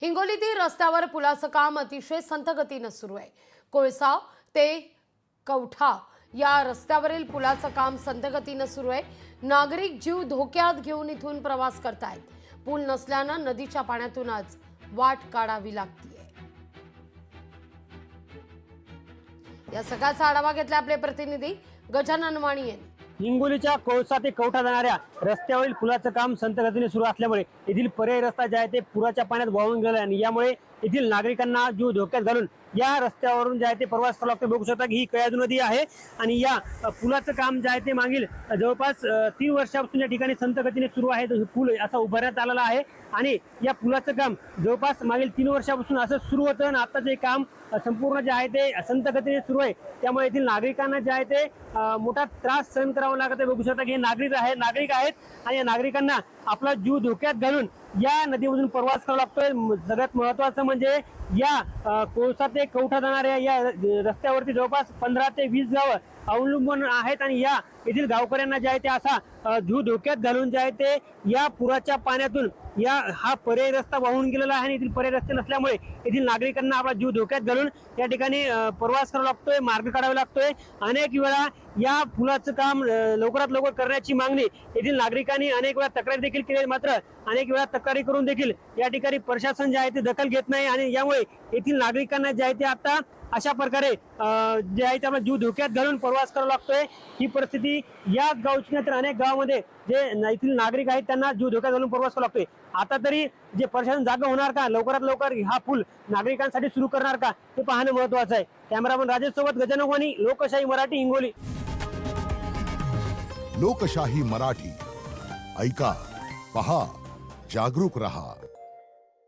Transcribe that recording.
हिंगोलीतील रस्त्यावर पुलाचं काम अतिशय संथ गतीने सुरू आहे। कोळसाव ते कवठा या रस्त्यावरील पुलाचं काम संथ गतीने सुरू आहे। नागरिक जीव धोक्यात घेऊन इथून प्रवास करतायत। पूल नसल्यानं नदीच्या पाण्यातूनच वाट काढावी लागते। या सगळ्याचा आढावा घेतला आपले प्रतिनिधी गजानन वाणी यांनी। हिंगोलीच्या कोळसा ते कवठा जाणाऱ्या रस्त्यावरील पुलाचं काम संथ गतीने सुरू असल्यामुळे येथील पर्यायी रस्ता जे आहे ते पुराच्या पाण्यात वाहून गेला आणि यामुळे येथील नागरिकांना जीव धोक्यात घालून या रस्त्यावरून जे आहे ते प्रवास करावा लागतो। बघू शकता की ही कयाधू नदी आहे आणि या पुलाचं काम जे आहे ते मागील जवळपास 3 वर्षापासून या ठिकाणी संथ गतीने सुरू आहे। पूल असा उभारण्यात आलेला आहे आणि या पुलाचं काम जवळपास मागील 3 वर्षापासून असं सुरू होतं आणि आता जे काम संपूर्ण जे आहे ते संथ गतीने सुरू आहे। त्यामुळे येथील नागरिकांना जे आहे ते मोठा त्रास सहन करावा लागत आहे। बघू शकता की हे नागरिक आहेत आणि या नागरिकांना आपला जीव धोक्यात घालून या नदीमधून प्रवास करावा लागतोय। सगळ्यात महत्त्वाचं म्हणजे या कोळसा ते कवठा जाणाऱ्या या रस्त्यावरती जवळपास 15 ते 20 गावं अवलंबून आहेत आणि या येथील गावकऱ्यांना जे आहे ते असा जीव धोक्यात घालून जे आहे ते या पुराच्या पाण्यातून हा पर्यायी रस्ता वाहून गेलेला आहे आणि येथील पर्यायी रस्ते नसल्यामुळे येथील नागरिकांना आपला जीव धोक्यात घालून या ठिकाणी प्रवास करावा लागतोय, मार्ग काढावा लागतोय। अनेक वेळा या पुलाचं काम लवकरात लवकर करण्याची मागणी येथील नागरिकांनी अनेक वेळा तक्रारी देखील केली, मात्र अनेक वेळा तक्रारी करून देखील या ठिकाणी प्रशासन जे आहे ते दखल घेत नाही आणि यामुळे येथील नागरिकांना जे आहे ते आता अशा प्रकारे जे आहे त्याला जीव धोक्यात घालून प्रवास करावा लागतोय। ही परिस्थिती या गावची नाही तर अनेक गावामध्ये जे येथील नागरिक आहेत त्यांना जीव धोक्यात घालून प्रवास करावा लागतोय। आता तरी जे प्रशासन जागा होणार का, लवकरात लवकर हा पूल नागरिकांसाठी सुरू करणार का, हे पाहणं महत्त्वाचं आहे। कॅमेरामन राजेश सोबत गजानन वाणी, लोकशाही मराठी, हिंगोली। लोकशाही मराठी ऐका, पहा, जागरूक रहा।